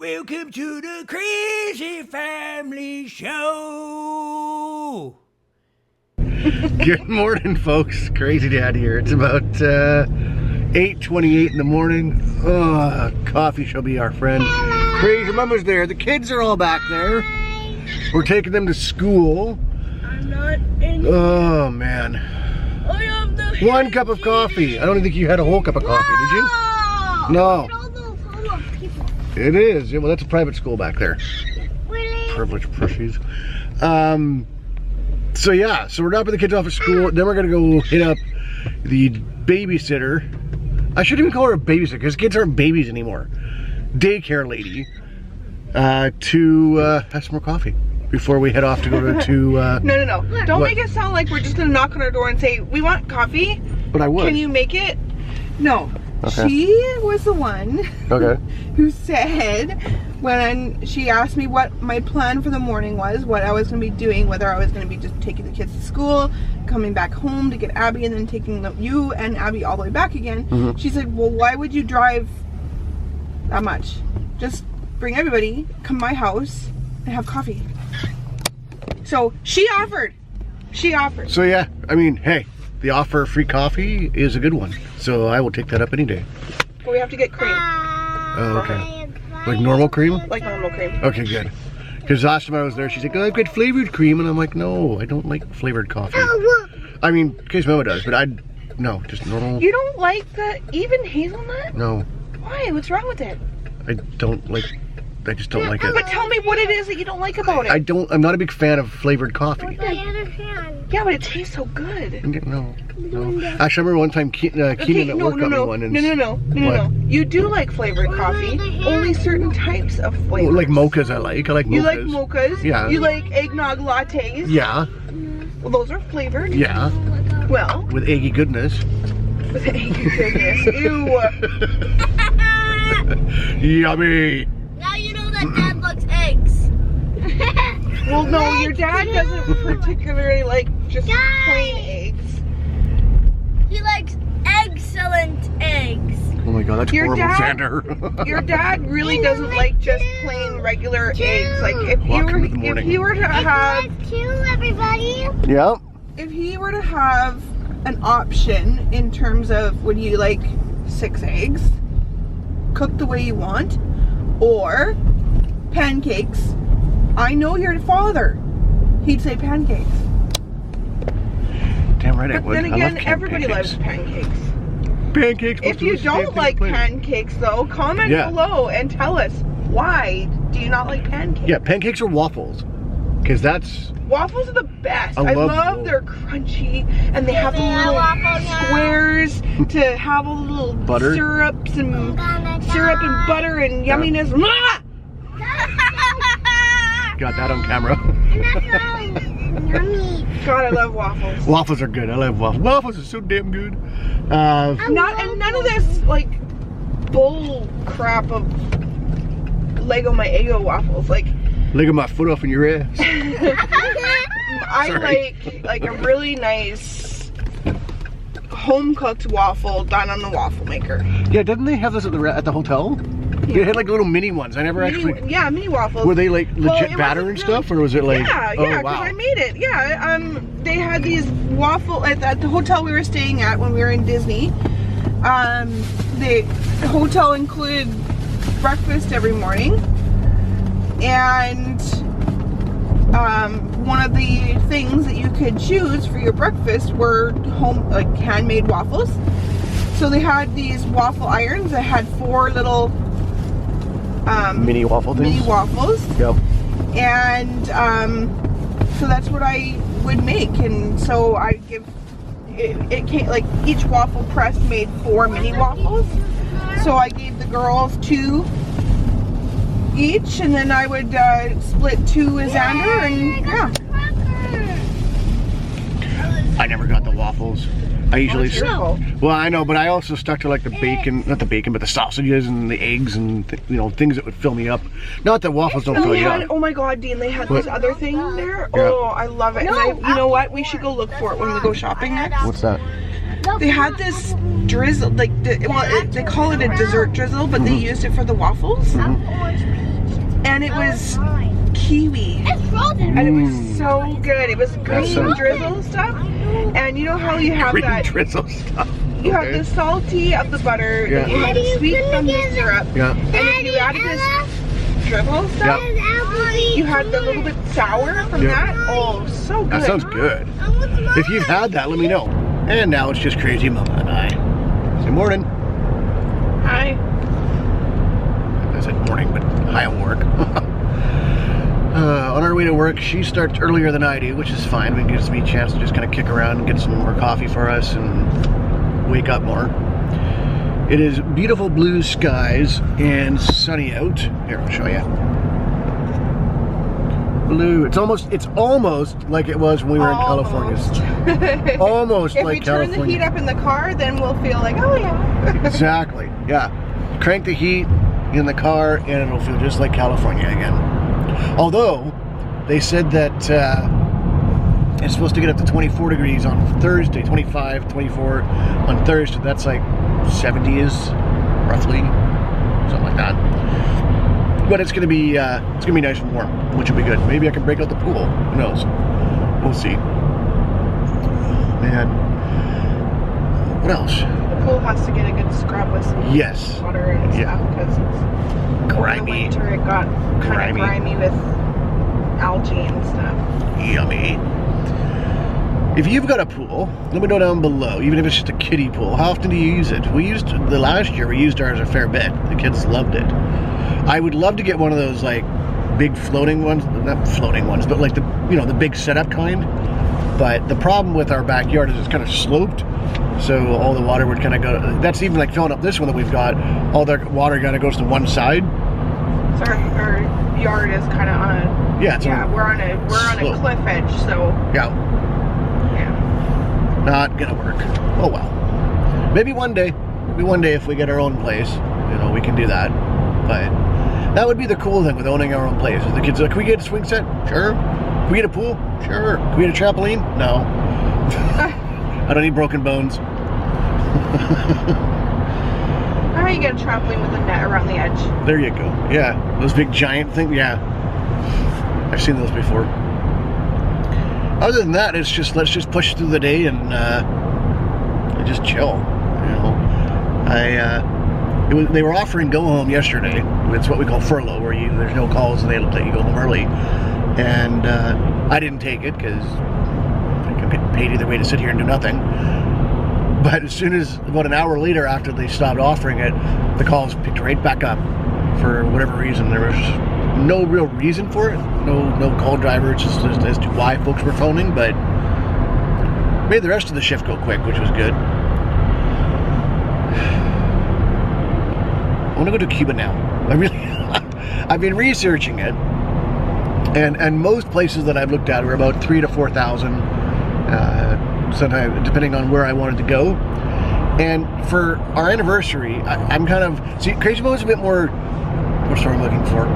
Welcome to the Crazy Family Show. Good morning, folks. Crazy Dad here. It's about 8:28 in the morning. Oh, coffee shall be our friend. Crazy Mama's there. The kids are all back there. We're taking them to school. I'm not in. Oh man. I have the One cup of coffee. I don't think you had a whole cup of coffee, did you? No. It is. Yeah, well, that's a private school back there. Really? Privileged pussies. So yeah, so we're dropping the kids off at school. Then we're gonna go hit up the babysitter. I shouldn't even call her a babysitter because kids aren't babies anymore. Daycare lady. To have some more coffee before we head off to go to. No. Don't What? make it sound like we're just gonna knock on our door and say, "We want coffee. But I would. Can you make it?" No. Okay. She was the one Okay. who said, when she asked me what my plan for the morning was, what I was going to be doing, whether I was going to be just taking the kids to school, coming back home to get Abby, and then taking you and Abby all the way back again. Mhm. She said, well, why would you drive that much? Just bring everybody, come to my house, and have coffee. So she offered. So yeah, I mean, hey, the offer of free coffee is a good one. So I will take that up any day. But we have to get cream, Oh, okay. Like normal cream? like normal cream. Okay, good. Because last time I was there, she's like, oh, I've got flavored cream. And I'm like, no, I don't like flavored coffee. I mean, Case Mama does, but no, just normal. You don't like the even hazelnut? No, Why? What's wrong with it? I just don't like it. But tell me what it is that you don't like about it. I'm not a big fan of flavored coffee. Yeah, but it tastes so good. No. Actually, I remember one time Keenan at work got me one. And No. What? You do like flavored coffee. Only certain types of flavors. Like mochas I like. I like mochas. You like mochas? Yeah. You like eggnog lattes? Yeah, Well, those are flavored. yeah. Well, With eggy goodness. with eggy goodness. Ew. Yummy. Now you know that Dad likes eggs. Well, no, your dad doesn't particularly like just plain eggs. He likes excellent eggs. Oh my god, that's Your horrible, dad- Xander. Your dad really doesn't like just plain regular eggs. Like if Welcome to the morning. he were to have Too, everybody. Yeah. if he were to have an option in terms of would you like 6 eggs cooked the way you want or pancakes, I know your father, he'd say pancakes. Damn right I But would. then I again, love everybody pancakes. loves pancakes. Pancakes. If you don't like pancakes though, comment Yeah. below and tell us why do you not like pancakes. Yeah, pancakes or waffles. Because that's... Waffles are the best. I I love love those. their crunchy, and they have the little squares to have all the little Butter? syrups and butter and yumminess. Mwah! Got that on camera. Yummy. God, I love waffles. Waffles are good. I love waffles. Waffles are so damn good. None of this like bull crap of Lego my Eggo waffles. Like Licking my foot off in your ass. I Sorry. like a really nice home cooked waffle done on the waffle maker. Yeah, didn't they have this at the hotel? They had like little mini ones. I never actually... Mini waffles. Were they like Well, legit it batter wasn't and stuff, or was it like? Yeah, Oh because wow. I made it. Yeah, they had these waffle at the hotel we were staying at when we were in Disney. The hotel included breakfast every morning, and one of the things that you could choose for your breakfast were handmade waffles. So they had these waffle irons that had 4 little Mini waffle things. mini waffles. Yep. And so that's what I would make, and so I give it came like each waffle press made 4 mini waffles, so I gave the girls 2 each, and then I would split 2 with Xander, and yeah. I never got the waffles. I usually... It's your fault. Well, I know, but I also stuck to like the bacon, not the bacon, but the sausages and the eggs and things that would fill me up. Not that waffles don't And fill they you had, up. oh my god, Dean, they had this other thing there. Yeah. Oh, I love it. And you know what? We should go look for it when we go shopping next. What's that? They had this drizzle, they call it a dessert drizzle, but they used it for the waffles. and it was kiwi. It's frozen. And it was so good. It was green sounds drizzle stuff. And you know how you have Green that, drizzle stuff. you have the salty of the butter, Yeah. and you have the sweet from the syrup. Yeah. And if you added this drizzle stuff, you had the little bit sour from Yeah. that. Oh, so good. That sounds good. If you've had that, let me know. And now it's just Crazy Mama and I. Say morning. Hi. I said morning, but hi at work. On our way to work, she starts earlier than I do, which is fine. It gives me a chance to just kind of kick around and get some more coffee for us and wake up more. It is beautiful blue skies and sunny out. Here, I'll show you. Blue. It's almost like it was when we were in California. Almost if like we turn California. the heat up in the car, then we'll feel like, oh yeah. Exactly. Yeah. Crank the heat in the car and it'll feel just like California again. Although they said that it's supposed to get up to 24 degrees on Thursday, 25, 24 on Thursday. That's like 70s, roughly, something like that. But it's gonna be nice and warm, which will be good. Maybe I can break out the pool. Who knows? We'll see. Man, what else? The pool has to get a good scrub with some Yes. water and Yeah. stuff because it's Grimy. over the winter. It got kind Grimy. of grimy with algae and stuff. Yummy. If you've got a pool, let me know down below, even if it's just a kiddie pool. How often do you use it? Last year we used ours a fair bit. The kids loved it. I would love to get one of those like big floating ones, not floating ones, but like the big setup kind. But the problem with our backyard is it's kind of sloped, so all the water would kind of go. That's even like filling up this one that we've got. All the water kind of goes to one side. So our yard is kind of on a we're on a cliff edge, so yeah. Not gonna work. Oh well. Maybe one day if we get our own place, we can do that. But that would be the cool thing with owning our own place. The kids are like, can we get a swing set? Sure. Can we get a pool? Sure. Can we get a trampoline? No. I don't need broken bones. How you get a trampoline with a net around the edge? There you go. Yeah. Those big giant things. Yeah. I've seen those before. Other than that, it's just let's just push through the day and just chill. They were offering go home yesterday. It's what we call furlough, where there's no calls and they let you go home early. And I didn't take it because I could get paid either way to sit here and do nothing. But as soon as about an hour later, after they stopped offering it, the calls picked right back up for whatever reason. There was no real reason for it. No call driver, just as to why folks were phoning, but made the rest of the shift go quick, which was good. I want to go to Cuba now. I've been researching it, and most places that I've looked at were about 3,000 to 4,000, sometimes depending on where I wanted to go. And for our anniversary, I'm kind of Crazy Mama's a bit more. What's the word I'm looking for?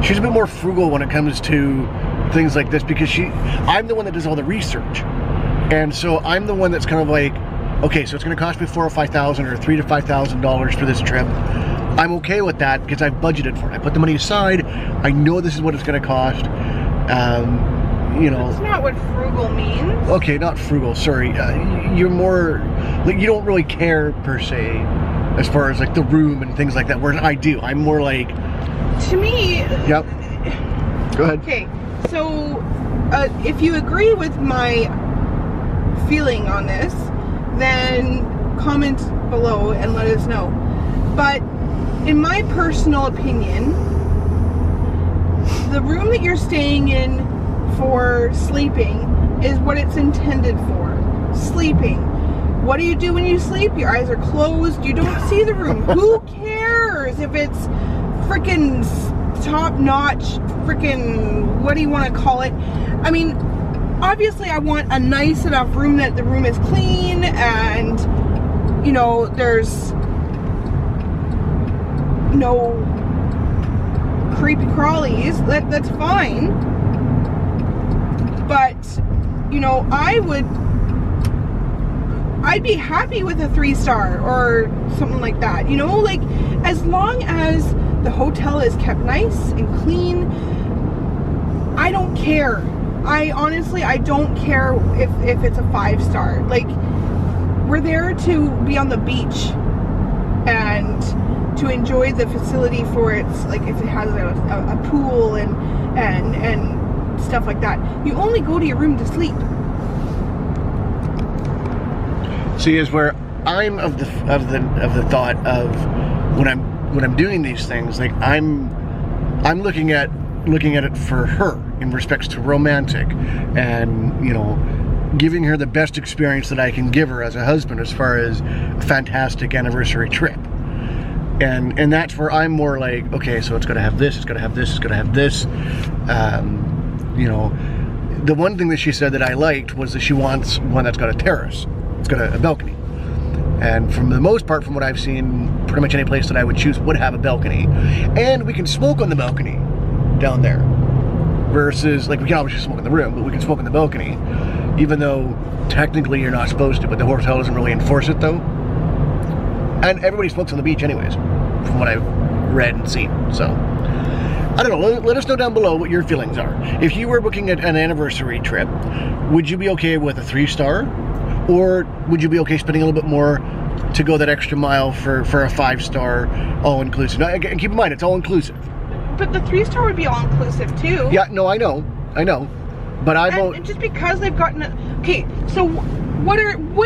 She's a bit more frugal when it comes to things like this because I'm the one that does all the research, and so I'm the one that's kind of like, okay, so it's going to cost me $4,000 or $5,000 or $3,000 to $5,000 for this trip. I'm okay with that because I've budgeted for it. I put the money aside. I know this is what it's going to cost. That's not what frugal means. Okay, not frugal. Sorry. You're more like you don't really care per se, as far as like the room and things like that. Whereas I do. I'm more like. To me. Yep. Go ahead. Okay, so if you agree with my feeling on this, then comment below and let us know. But in my personal opinion, the room that you're staying in for sleeping is what it's intended for. Sleeping. What do you do when you sleep? Your eyes are closed. You don't see the room. Who cares if it's freaking top-notch, freaking, what do you want to call it? I mean, obviously I want a nice enough room that the room is clean and, there's no creepy crawlies. That's fine. But, I'd be happy with a 3-star or something like that. Like, as long as The hotel is kept nice and clean. I don't care. I honestly don't care if it's a 5-star. Like, we're there to be on the beach and to enjoy the facility for its, like, if it has a pool and stuff like that. You only go to your room to sleep. See, is where I'm of the thought of when I'm doing these things, like I'm looking at it for her in respects to romantic, and you know, giving her the best experience that I can give her as a husband as far as a fantastic anniversary trip. And that's where I'm more like, okay, so it's got to have this, it's got to have this, it's got to have this. You know, the one thing that she said that I liked was that she wants one that's got a terrace. It's got a balcony. And from the most part, from what I've seen, pretty much any place that I would choose would have a balcony. And we can smoke on the balcony down there. Versus, like, we can obviously smoke in the room, but we can smoke in the balcony. Even though technically you're not supposed to, but the hotel doesn't really enforce it though. And everybody smokes on the beach anyways, from what I've read and seen. So, I don't know, let us know down below what your feelings are. If you were booking an anniversary trip, would you be okay with a 3-star? Or would you be okay spending a little bit more to go that extra mile for a 5-star all-inclusive? Now, and keep in mind, it's all-inclusive. But the 3-star would be all-inclusive too. Yeah, no, I know. But and just because they've gotten okay, so what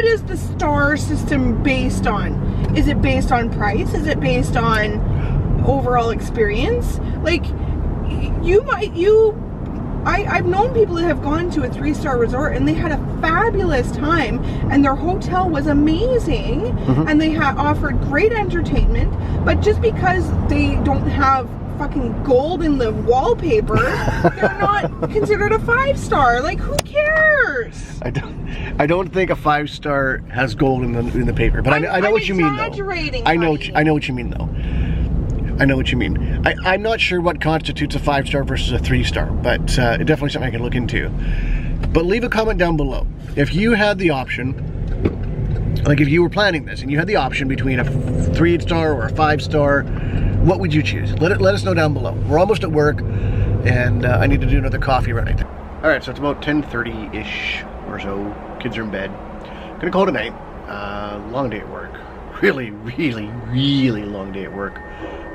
is the star system based on? Is it based on price? Is it based on overall experience? Like, I've known people that have gone to a 3-star resort and they had a fabulous time and their hotel was amazing, and they offered great entertainment, but just because they don't have fucking gold in the wallpaper, they're not considered a 5-star. Like, who cares? I don't think a 5-star has gold in the paper, but I know what you mean though. I know what you mean though. I know what you mean. I'm not sure what constitutes a 5-star versus a 3-star, but definitely something I can look into. But leave a comment down below. If you had the option, like if you were planning this and you had the option between a 3-star or a 5-star, what would you choose? Let us know down below. We're almost at work, and I need to do another coffee run, I think. All right, so it's about 10:30-ish or so. Kids are in bed. Gonna call it a night. Long day at work. Really, really, really long day at work.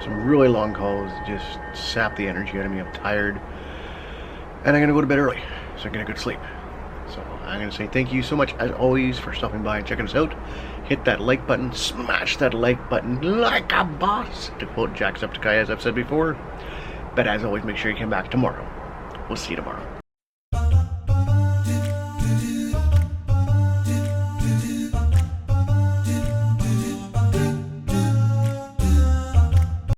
Some really long calls, just sap the energy out of me. I'm tired, and I'm gonna go to bed early, so I can get a good sleep. So I'm gonna say thank you so much, as always, for stopping by and checking us out. Hit that like button, smash that like button like a boss, to quote Jacksepticeye, as I've said before. But as always, make sure you come back tomorrow. We'll see you tomorrow.